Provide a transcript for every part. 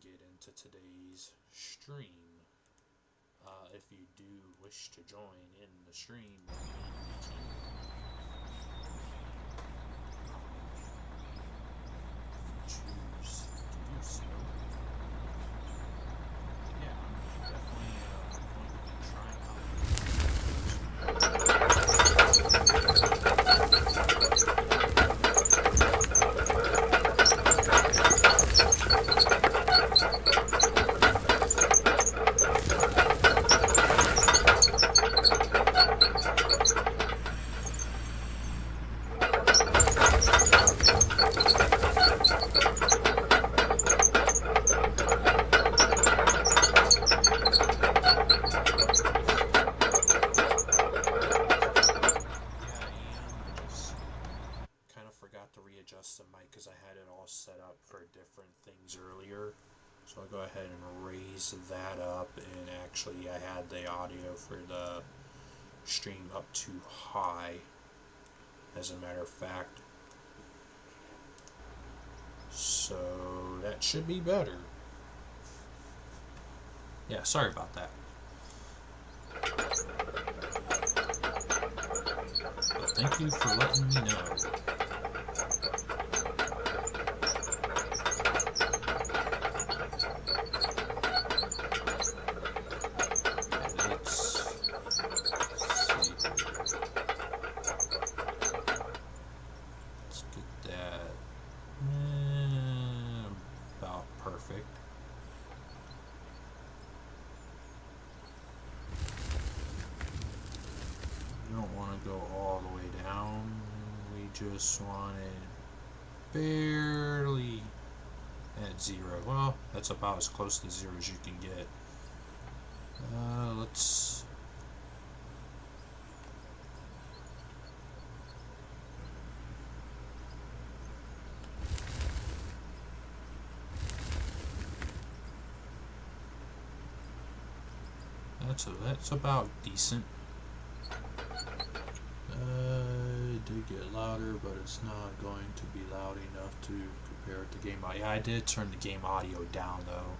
get into today's stream. If you do wish to join in the stream, choose to do so. Yeah, I'm definitely going to be trying out. The mic because I had it all set up for different things earlier, so I'll go ahead and raise that up, and actually I had the audio for the stream up too high, as a matter of fact, so that should be better. Yeah, sorry about that. But thank you for letting me know. Just want it barely at 0. Well, that's about as close to 0 as you can get. Let's that's about decent. Did get louder, but it's not going to be loud enough to compare it to game audio. Yeah, I did turn the game audio down though.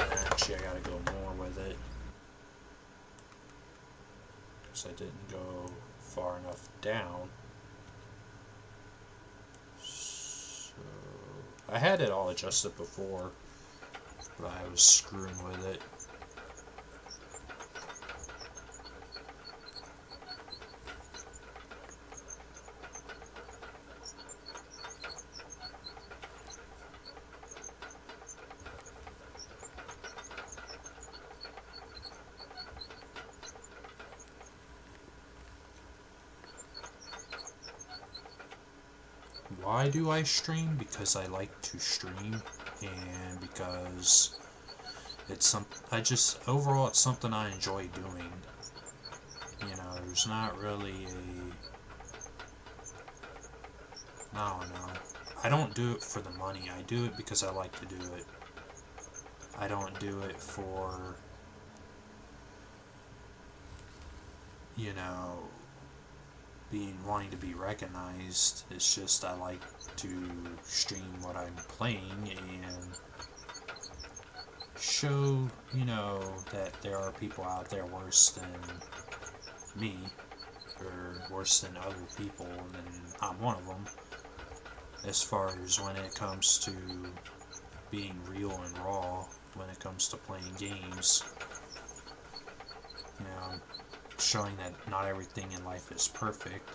And actually I gotta go more with it, because I didn't go far enough down. So I had it all adjusted before, but I was screwing with it. Why do I stream? Because I like to stream, and because it's overall it's something I enjoy doing. You know, there's not really I don't know. I don't do it for the money. I do it because I like to do it. I don't do it for, you know, wanting to be recognized. It's just I like to stream what I'm playing and show, you know, that there are people out there worse than me, or worse than other people, and I'm one of them, as far as when it comes to being real and raw when it comes to playing games. You know, showing that not everything in life is perfect.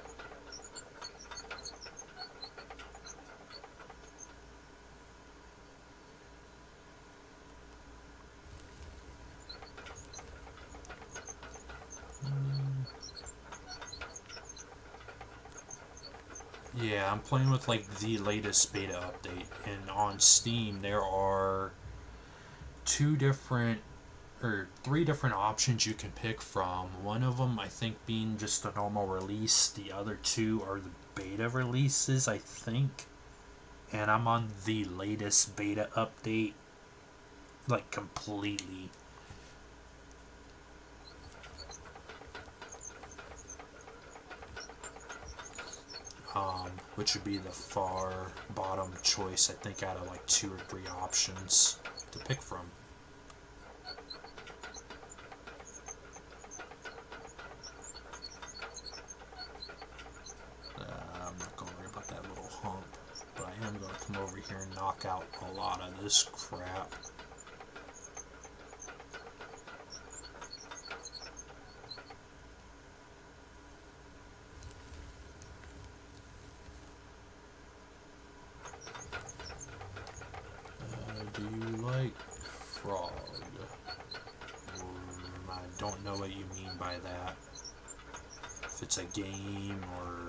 Yeah, I'm playing with like the latest beta update, and on Steam there are 3 different options you can pick from. One of them I think being just a normal release, the other 2 are the beta releases, I think. And I'm on the latest beta update, like completely. Which would be the far bottom choice, I think, out of like 2 or 3 options to pick from. I'm not going to worry about that little hump, but I am going to come over here and knock out a lot of this crap. Do you like frog? I don't know what you mean by that. If it's a game or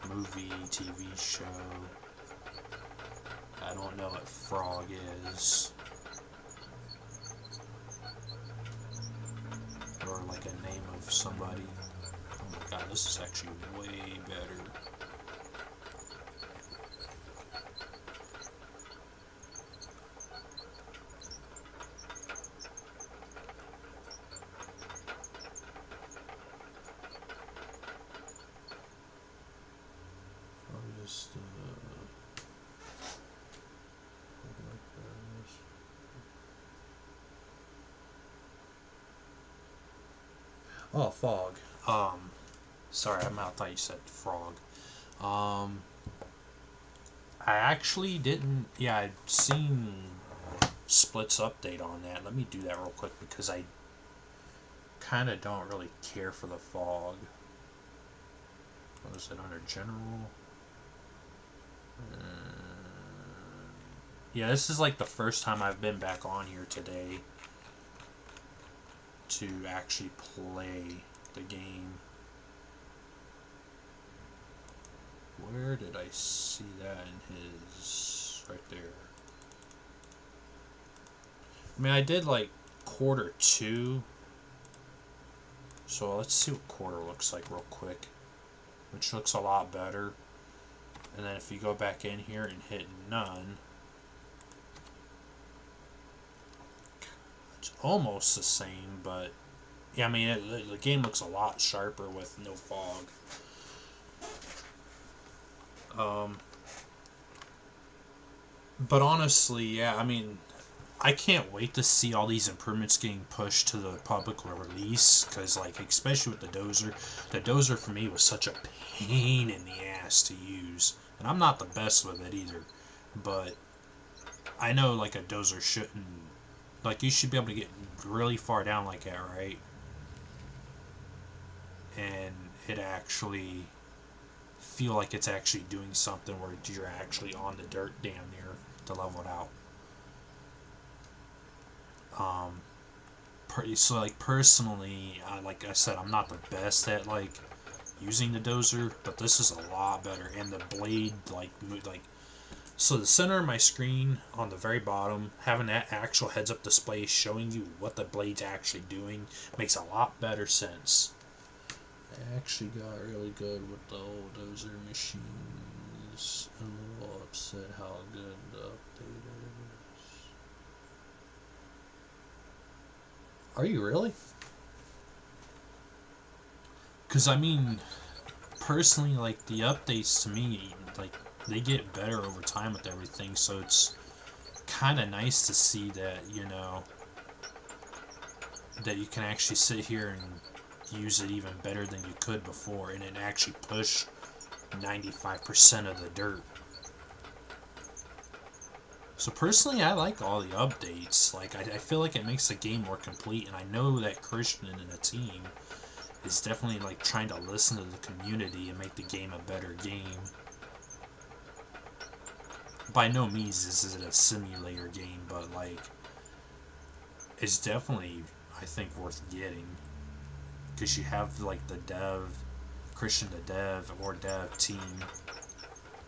movie, TV show. I don't know what frog is. Or like a name of somebody. Oh my god, this is actually way better. Oh, fog. Sorry, I thought you said frog. I actually didn't. Yeah, I'd seen Split's update on that. Let me do that real quick because I kind of don't really care for the fog. What is it under general? Yeah, this is like the first time I've been back on here today to actually play the game. Where did I see that in his... right there. I mean, I did like quarter 2. So let's see what quarter looks like real quick. Which looks a lot better. And then if you go back in here and hit none, it's almost the same, but yeah, I mean, the game looks a lot sharper with no fog. But honestly, yeah, I mean, I can't wait to see all these improvements getting pushed to the public release, because, like, especially with the dozer for me was such a pain in the ass to use, and I'm not the best with it either, but I know, like, a dozer shouldn't, like, you should be able to get really far down like that, right? And it actually feel like it's actually doing something where you're actually on the dirt damn near to level it out. So like personally, like I said, I'm not the best at like using the dozer, but this is a lot better. And the blade, like so the center of my screen on the very bottom, having that actual heads-up display showing you what the blade's actually doing makes a lot better sense. I actually got really good with the old dozer machines. I'm a little upset how good the update is. Are you really? Because, I mean, personally, like, the updates to me, like, they get better over time with everything, so it's kind of nice to see that, you know, that you can actually sit here and use it even better than you could before, and it actually push 95% of the dirt. So personally, I like all the updates. Like, I feel like it makes the game more complete, and I know that Christian and a team is definitely like trying to listen to the community and make the game a better game. By no means this is a simulator game, but like, it's definitely, I think, worth getting. Because you have like the dev, Christian the dev, or dev team.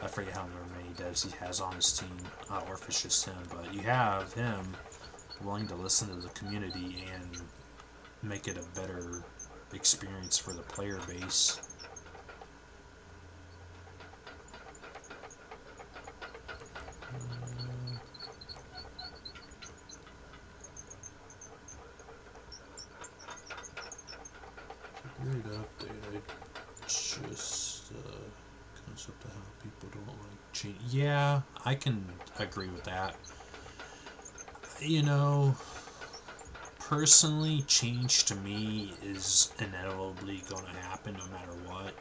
I forget how many devs he has on his team, or if it's just him, but you have him willing to listen to the community and make it a better experience for the player base. Great update. I just concept of how people don't like change. Yeah, I can agree with that. You know, personally, change to me is inevitably going to happen no matter what.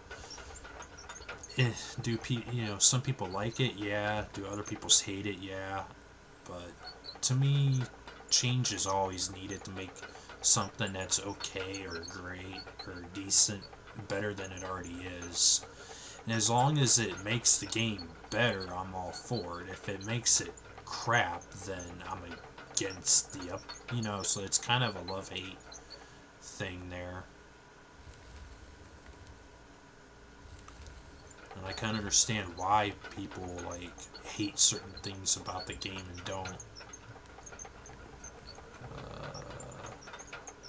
Some people like it? Yeah. Do other people hate it? Yeah. But to me, change is always needed to make something that's okay or great or decent better than it already is. And as long as it makes the game better, I'm all for it. If it makes it crap, then I'm against the up. So it's kind of a love-hate thing there. And I kind of understand why people like hate certain things about the game and don't.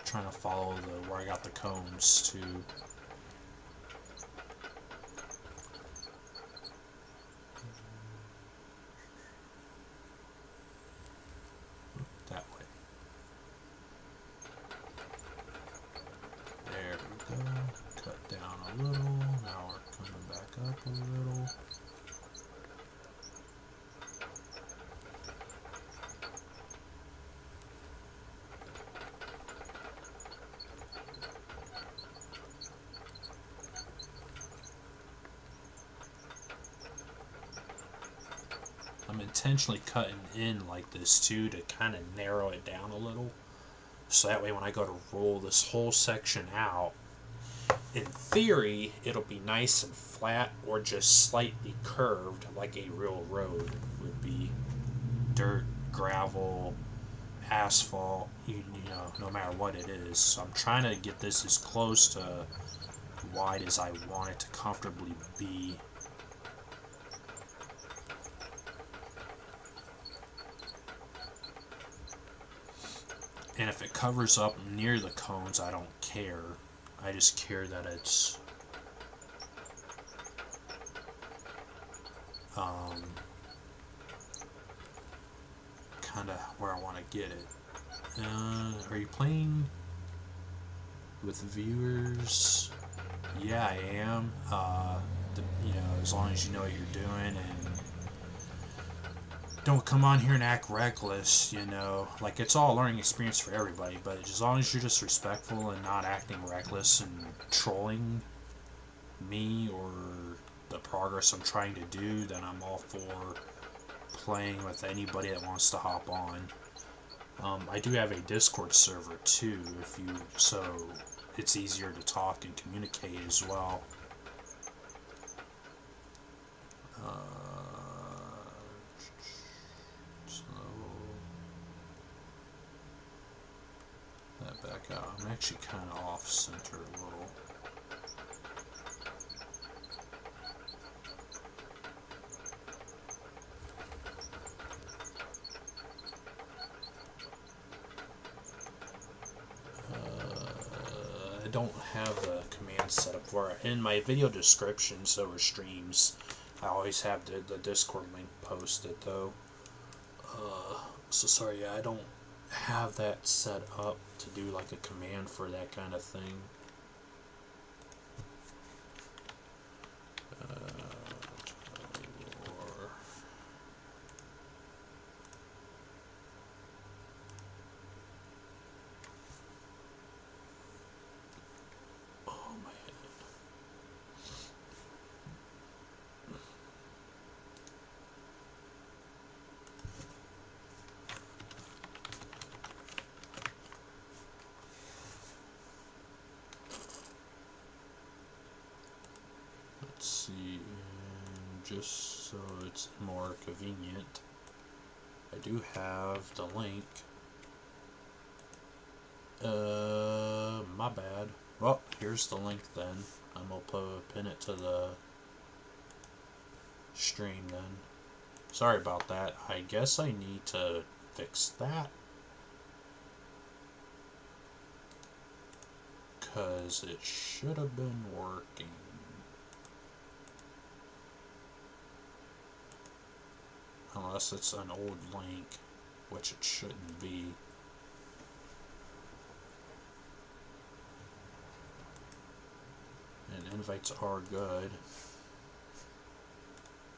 Trying to follow where I got the cones to. That way. There we go. Cut down a little. Now we're coming back up a little. I'm intentionally cutting in like this too to kind of narrow it down a little. So that way when I go to roll this whole section out, in theory, it'll be nice and flat or just slightly curved like a real road would be. Dirt, gravel, asphalt, no matter what it is. So I'm trying to get this as close to wide as I want it to comfortably be. And if it covers up near the cones, I don't care. I just care that it's kind of where I want to get it. Are you playing with viewers? Yeah, I am. As long as you know what you're doing and don't come on here and act reckless, like it's all a learning experience for everybody, but as long as you're just respectful and not acting reckless and trolling me or the progress I'm trying to do, then I'm all for playing with anybody that wants to hop on. I do have a Discord server too, so it's easier to talk and communicate as well. Back out. I'm actually kind of off center a little. I don't have the command set up for it. In my video descriptions over streams, I always have the Discord link posted though. So sorry, I don't have that set up to do like a command for that kind of thing. See, just so it's more convenient, I do have the link. My bad. Well, here's the link then. I'm gonna pin it to the stream then. Sorry about that. I guess I need to fix that, because it should have been working. Unless it's an old link, which it shouldn't be. And invites are good.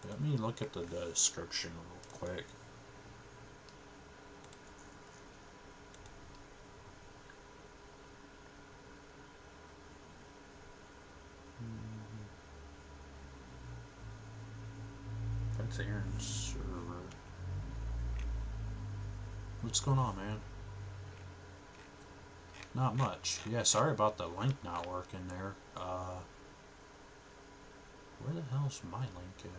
Let me look at the description real quick. That's Aaron's server. What's going on, man? Not much. Yeah, sorry about the link not working there. Where the hell's my link at?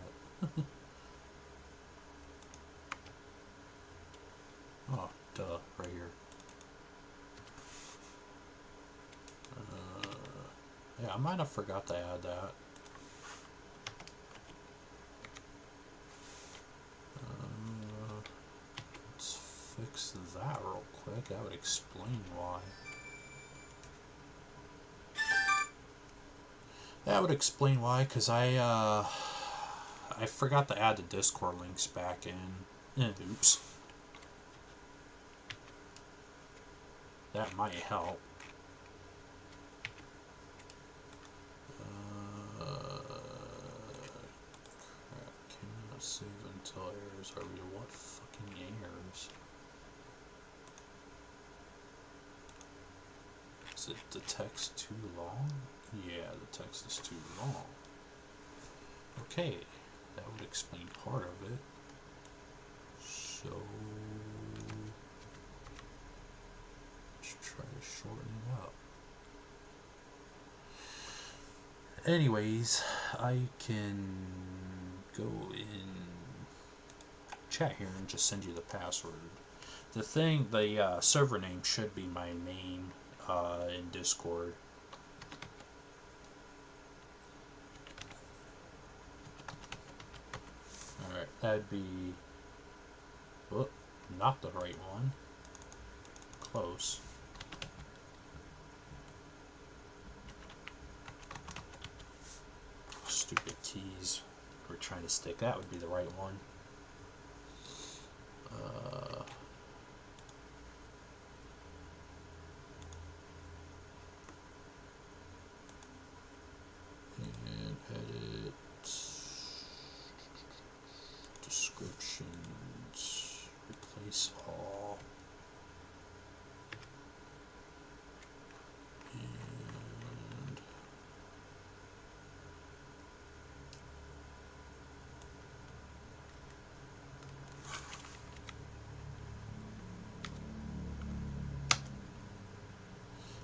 Oh, duh, right here. Yeah, I might have forgot to add that. Let's fix that real quick. That would explain why. That would explain why, because I forgot to add the Discord links back in. Oops. That might help. Cannot save until errors are real. What fucking errors? Is it the text too long? Yeah, the text is too long. Okay, that would explain part of it. So let's try to shorten it up. Anyways, I can go in chat here and just send you the password. The server name should be my name in Discord. Alright, that'd be, whoop, not the right one. Close. Stupid keys we're trying to stick. That would be the right one. And edit descriptions, replace all,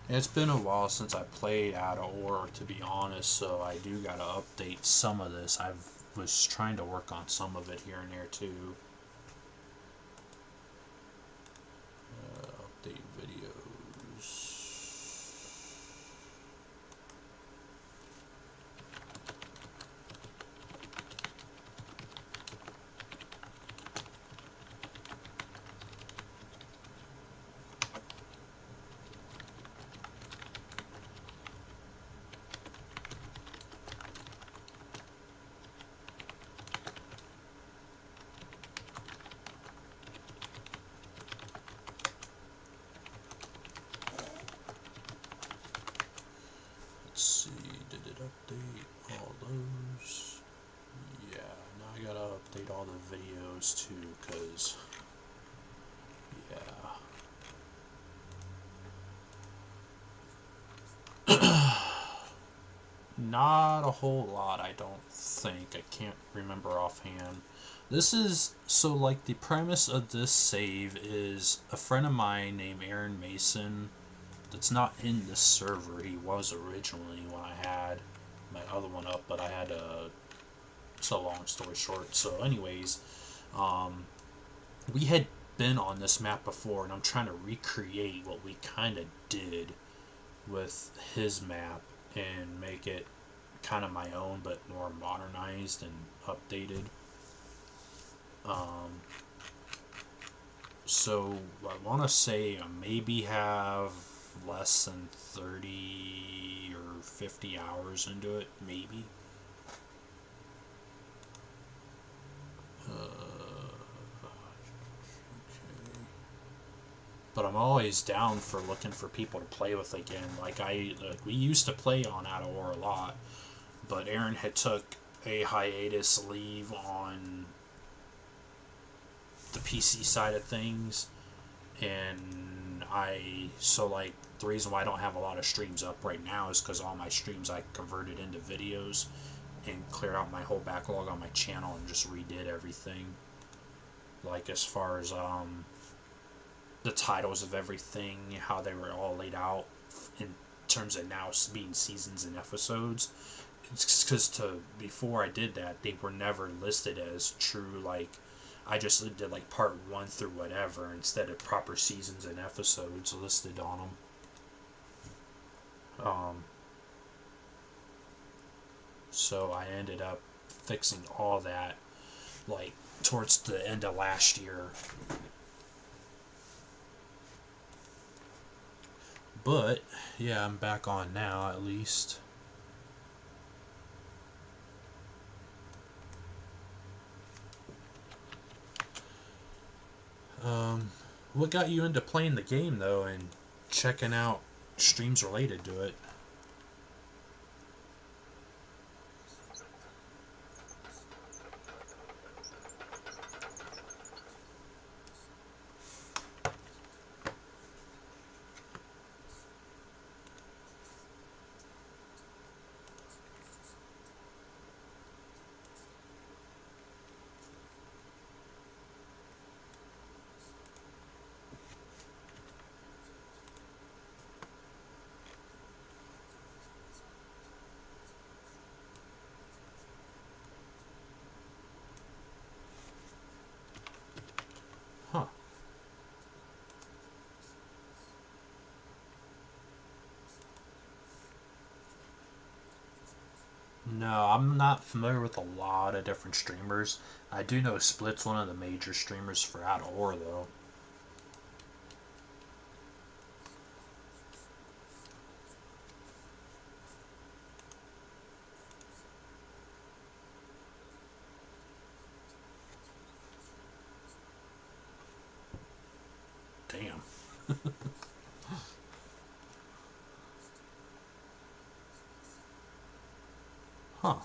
and it's been a while since I played Out of Order, to be honest, so I do gotta update some of this. I was trying to work on some of it here and there too. Update videos. Update all those. Yeah, now I gotta update all the videos too, cause yeah. Not a whole lot, I don't think. I can't remember offhand. This is, so like the premise of this save is a friend of mine named Aaron Mason that's not in this server. He was originally when I had my other one up, but I had to, so long story short. So anyways, we had been on this map before, and I'm trying to recreate what we kind of did with his map and make it kind of my own, but more modernized and updated. So I want to say I maybe have less than 30 or 50 hours into it, maybe. Okay. But I'm always down for looking for people to play with again. Like we used to play on Out of War a lot, but Aaron had took a hiatus leave on the PC side of things, and so like the reason why I don't have a lot of streams up right now is because all my streams I converted into videos and cleared out my whole backlog on my channel and just redid everything, like as far as the titles of everything, how they were all laid out in terms of now being seasons and episodes. It's because before I did that, they were never listed as true, like I just did like part 1 through whatever instead of proper seasons and episodes listed on them. So I ended up fixing all that like towards the end of last year. But yeah, I'm back on now at least. What got you into playing the game though and checking out streams related to it? Huh. No, I'm not familiar with a lot of different streamers. I do know Split's one of the major streamers for Out of Ore, though. Damn. Huh.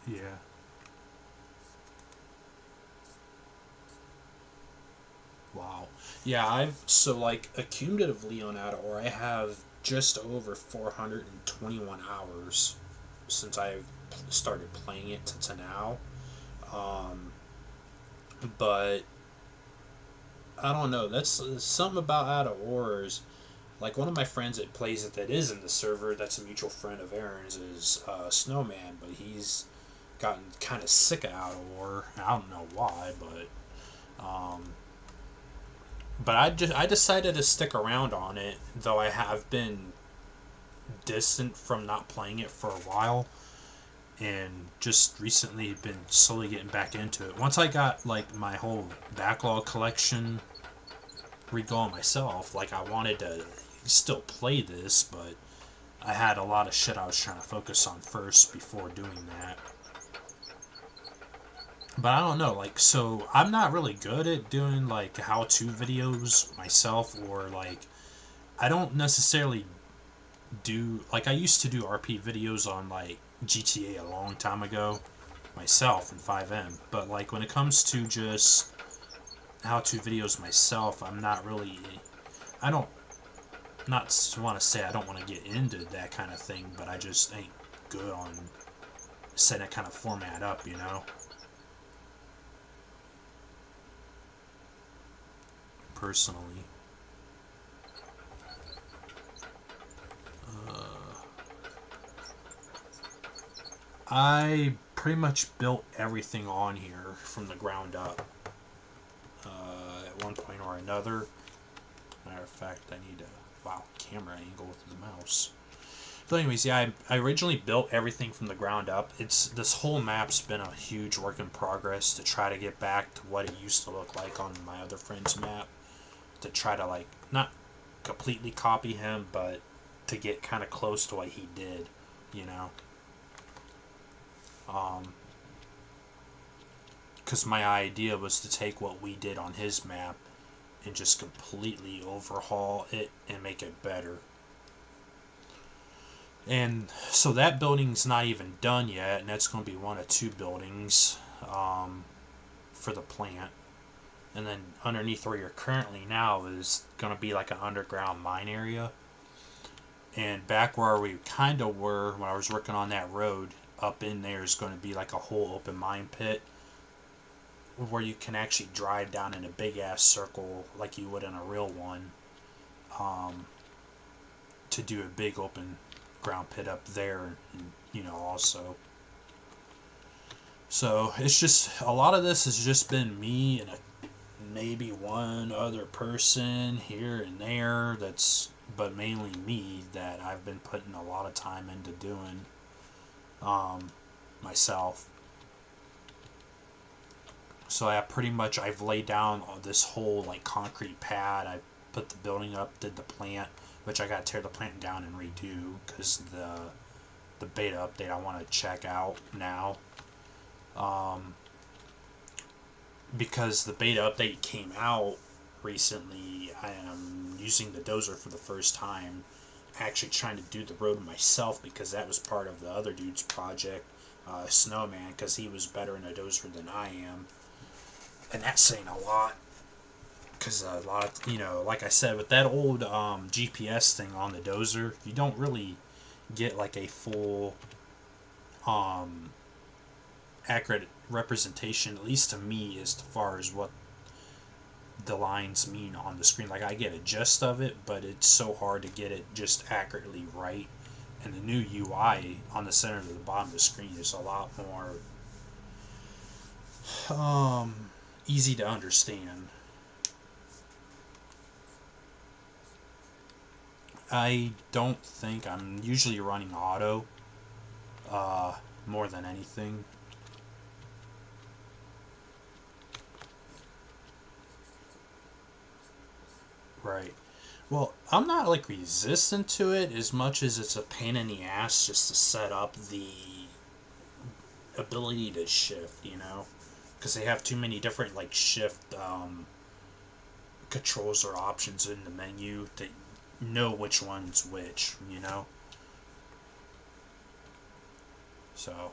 Yeah. Wow. Yeah, so like accumulatively on Out of Ore, I have just over 421 hours since I started playing it to now. Um, but I don't know. That's something about Out of Ores. Like one of my friends that plays it that is in the server, that's a mutual friend of Aaron's, is Snowman, but he's gotten kind of sick of Out of Ore. I don't know why, um, but I decided to stick around on it, though I have been distant from not playing it for a while, and just recently been slowly getting back into it. Once I got like my whole backlog collection re-going myself, like I wanted to still play this, but I had a lot of shit I was trying to focus on first before doing that. But I don't know, like, so I'm not really good at doing like how-to videos myself, or like I don't necessarily do, like I used to do RP videos on like GTA a long time ago myself in 5M, but like when it comes to just how-to videos myself, I'm not really, I don't, not want to say I don't want to get into that kind of thing, but I just ain't good on setting that kind of format up, you know? Personally. I pretty much built everything on here from the ground up at one point or another. Matter of fact, I need a camera angle with the mouse. So anyways, yeah, I originally built everything from the ground up. This whole map's been a huge work in progress to try to get back to what it used to look like on my other friend's map. to try to like not completely copy him, but to get kind of close to what he did, you know. Because my idea was to take what we did on his map and just completely overhaul it and make it better. And so that building's not even done yet, and that's going to be one of two buildings for the plant. And then underneath where you're currently now is going to be like an underground mine area. And back where we kind of were when I was working on that road, up in there is going to be like a whole open mine pit where you can actually drive down in a big ass circle like you would in a real one, to do a big open ground pit up there, and, you know, also. So it's just, a lot of this has just been me and maybe one other person here and there, but mainly me, that I've been putting a lot of time into doing myself. So I've laid down this whole like concrete pad. I put the building up, did the plant, which I got to tear the plant down and redo because the beta update I want to check out now. Because the beta update came out recently, I am using the dozer for the first time, actually trying to do the road myself, because that was part of the other dude's project, Snowman, because he was better in a dozer than I am. And that's saying a lot, because a lot of, you know, like I said, with that old GPS thing on the dozer, you don't really get like a full accurate representation, at least to me, as far as what the lines mean on the screen. Like, I get a gist of it, but it's so hard to get it just accurately right. And the new UI on the center of the bottom of the screen is a lot more easy to understand. I don't think I'm usually running auto more than anything. Right. Well, I'm not like resistant to it as much as it's a pain in the ass just to set up the ability to shift, you know? Because they have too many different like shift controls or options in the menu to know which one's which, you know? So,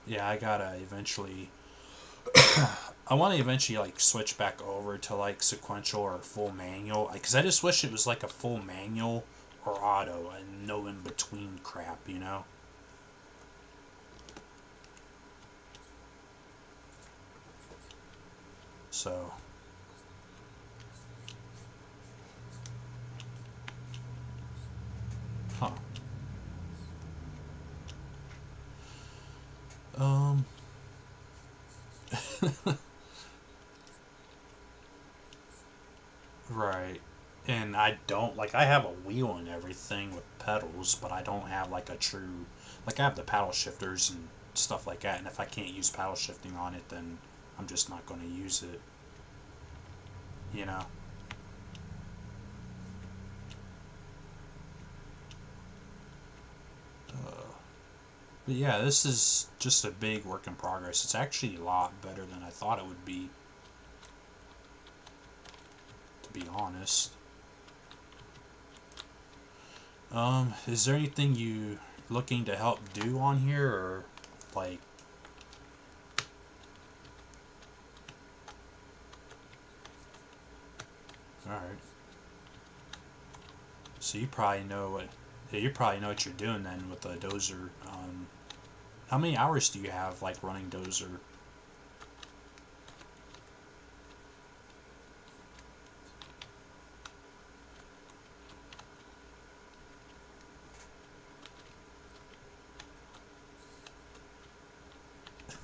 yeah, I gotta eventually I want to eventually like switch back over to like sequential or full manual, because I just wish it was like a full manual or auto and no in between crap, you know. So huh. Right. And I don't like, I have a wheel and everything with pedals, but I don't have like a true, like, I have the paddle shifters and stuff like that, and if I can't use paddle shifting on it, then I'm just not going to use it, you know. But yeah, this is just a big work in progress. It's actually a lot better than I thought it would be, to be honest. Is there anything you looking to help do on here, or like? All right. So you probably know what, yeah, you probably know what you're doing then with the dozer. How many hours do you have like running dozer?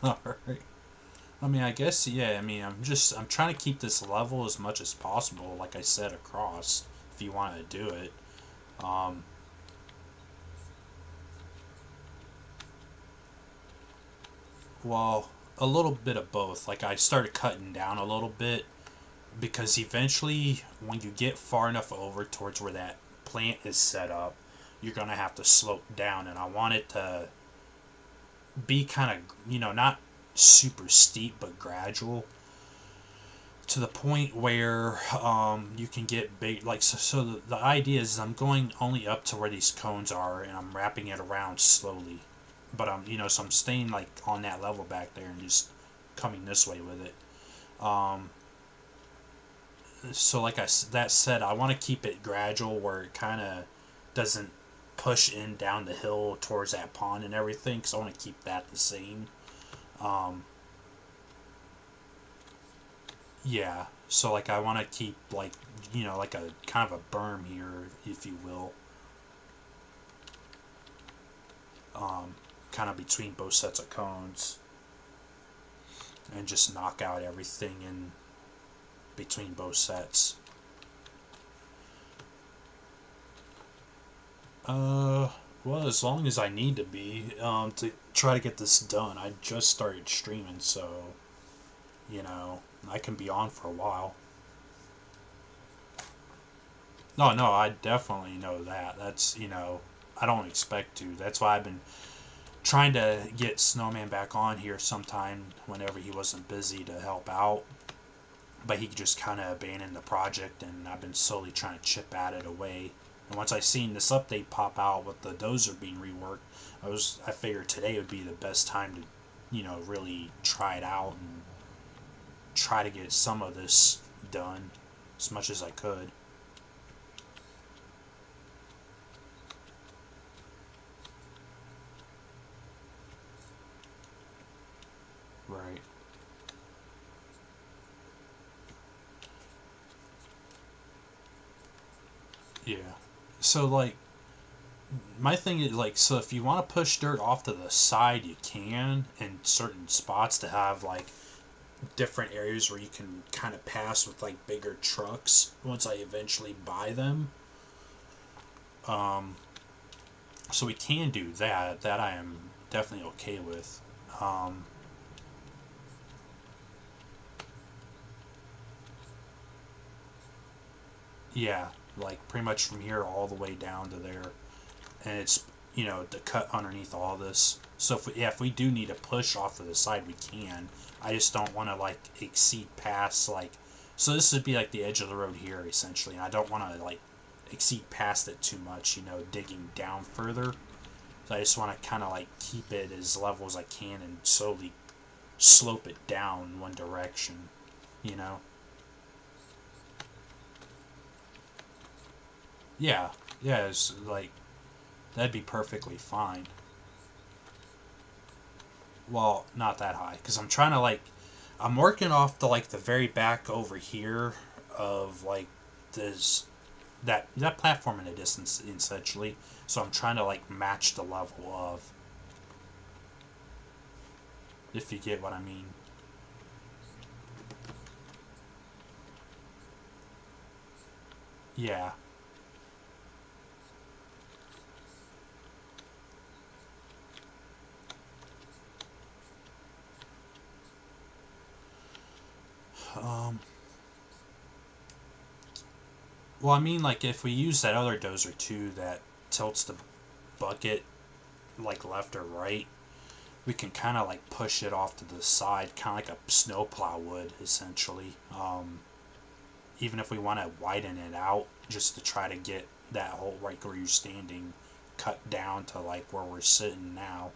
All right. I mean, I guess, yeah. I mean, I'm trying to keep this level as much as possible. Like I said, across. If you want to do it. Um, well, a little bit of both. Like, I started cutting down a little bit because eventually when you get far enough over towards where that plant is set up, you're going to have to slope down, and I want it to be kind of, not super steep but gradual, to the point where you can get big. Like, so the idea is I'm going only up to where these cones are, and I'm wrapping it around slowly, but so I'm staying like on that level back there and just coming this way with it. So like that said, I want to keep it gradual where it kind of doesn't push in down the hill towards that pond and everything, because I want to keep that the same. Um, yeah, so like I want to keep like, like a kind of a berm here, if you will, kind of between both sets of cones, and just knock out everything in between both sets. Well, as long as I need to be, to try to get this done. I just started streaming, so, I can be on for a while. No, I definitely know that. That's, I don't expect to. That's why I've been trying to get Snowman back on here sometime whenever he wasn't busy to help out. But he just kind of abandoned the project, and I've been slowly trying to chip at it away. And once I seen this update pop out with the dozer being reworked, I figured today would be the best time to, really try it out and try to get some of this done as much as I could. Right. Yeah. So like my thing is like, so if you want to push dirt off to the side, you can in certain spots to have like different areas where you can kind of pass with like bigger trucks once I eventually buy them. Um, so we can do that. That I am definitely okay with. Um, yeah, like pretty much from here all the way down to there, and it's to cut underneath all this. So if we do need to push off to the side, we can. I just don't want to like exceed past like. So this would be like the edge of the road here essentially, and I don't want to like exceed past it too much. Digging down further. So I just want to kind of like keep it as level as I can and slowly slope it down one direction. You know. Yeah. Yeah. It's like that'd be perfectly fine. Well, not that high, because I'm trying to like, I'm working off the like the very back over here of like this that platform in the distance essentially. So I'm trying to like match the level of, if you get what I mean. Yeah. Um. Well, I mean, like if we use that other dozer too, that tilts the bucket like left or right, we can kind of like push it off to the side, kind of like a snowplow would essentially. Even if we want to widen it out, just to try to get that whole right where you're standing cut down to like where we're sitting now.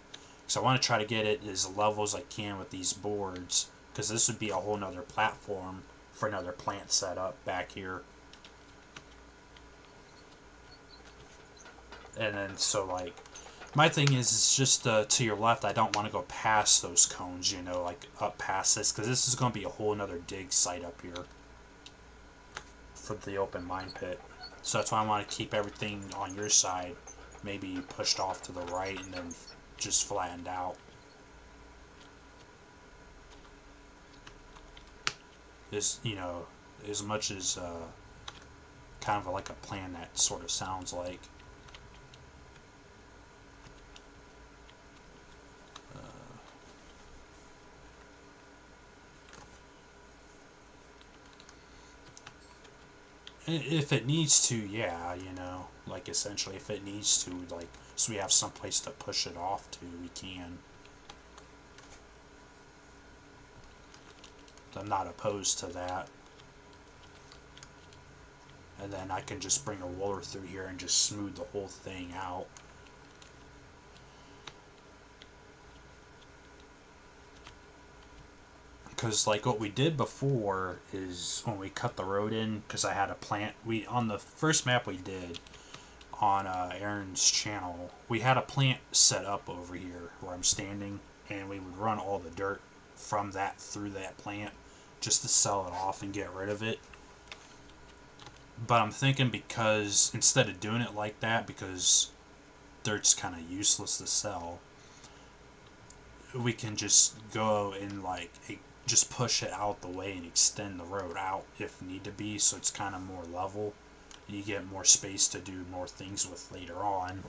So I want to try to get it as level as I can with these boards, because this would be a whole nother platform for another plant setup back here. And then so like my thing is, it's just to your left. I don't want to go past those cones, like up past this, because this is going to be a whole another dig site up here for the open mine pit. So that's why I want to keep everything on your side, maybe pushed off to the right and then just flattened out. Is as much as kind of like a plan that sort of sounds like. If it needs to, yeah, you know, like essentially, if it needs to, like, so we have some place to push it off to, we can. I'm not opposed to that. And then I can just bring a roller through here and just smooth the whole thing out. Because like what we did before is when we cut the road in, because I had a plant, we on the first map we did on Aaron's channel, we had a plant set up over here where I'm standing, and we would run all the dirt from that through that plant just to sell it off and get rid of it. But I'm thinking, because instead of doing it like that, because dirt's kind of useless to sell, we can just go and like just push it out the way and extend the road out if need to be, so it's kind of more level. You get more space to do more things with later on,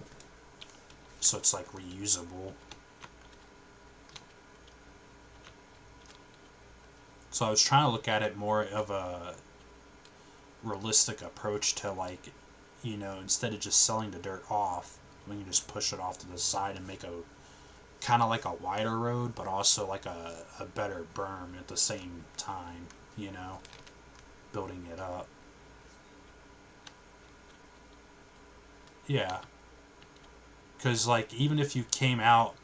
so it's like reusable. So I was trying to look at it more of a realistic approach to, like, you know, instead of just selling the dirt off, we can just push it off to the side and make a kind of like a wider road, but also like a better berm at the same time, you know, building it up. Yeah, because like even if you came out,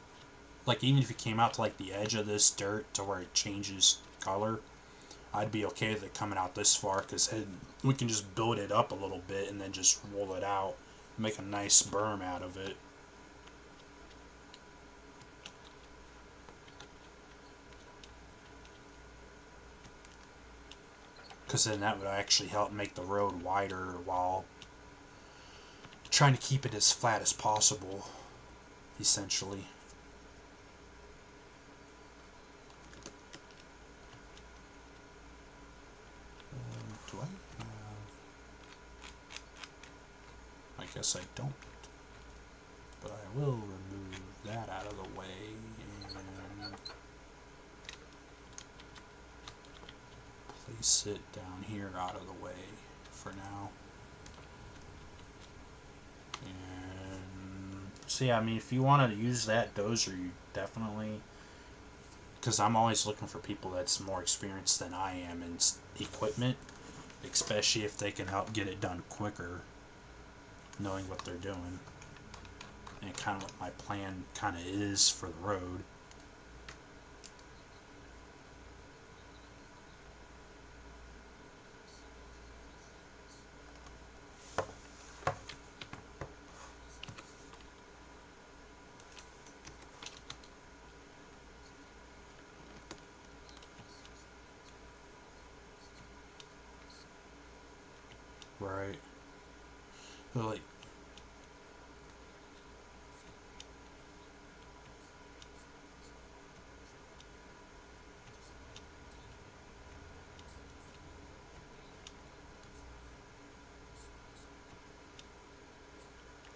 like even if you came out to like the edge of this dirt to where it changes color, I'd be okay with it coming out this far, because we can just build it up a little bit and then just roll it out, make a nice berm out of it. Because then that would actually help make the road wider while trying to keep it as flat as possible, essentially. Do I have... I guess I don't. But I will remove that out of the way and place it down here out of the way for now. And so yeah, I mean, if you want to use that dozer, you definitely, because I'm always looking for people that's more experienced than I am in equipment, especially if they can help get it done quicker, knowing what they're doing and kind of what my plan kind of is for the road. Right. Like,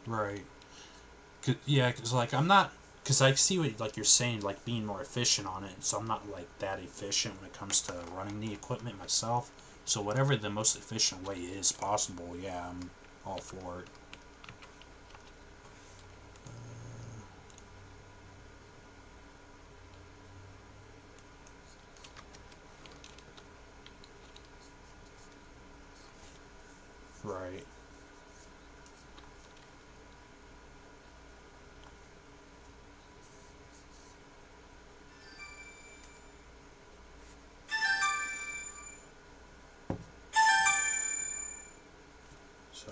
right. Yeah, because like I'm not, because I see what like you're saying, like being more efficient on it. So I'm not like that efficient when it comes to running the equipment myself. So whatever the most efficient way is possible, yeah, I'm all for it. Right. So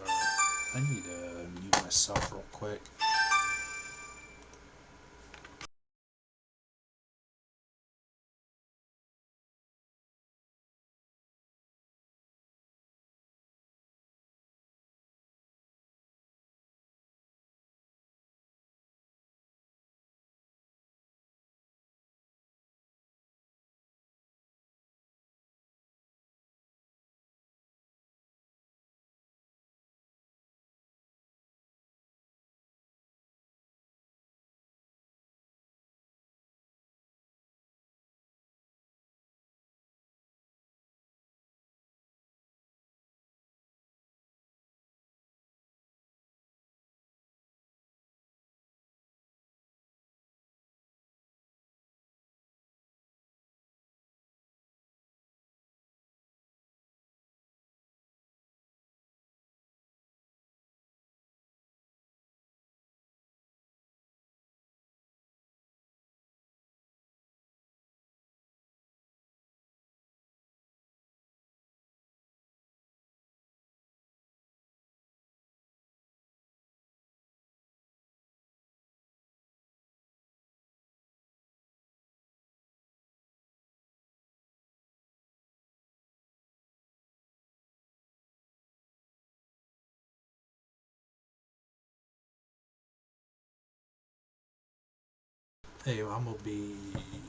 I need to mute myself real quick. Hey, I'm gonna be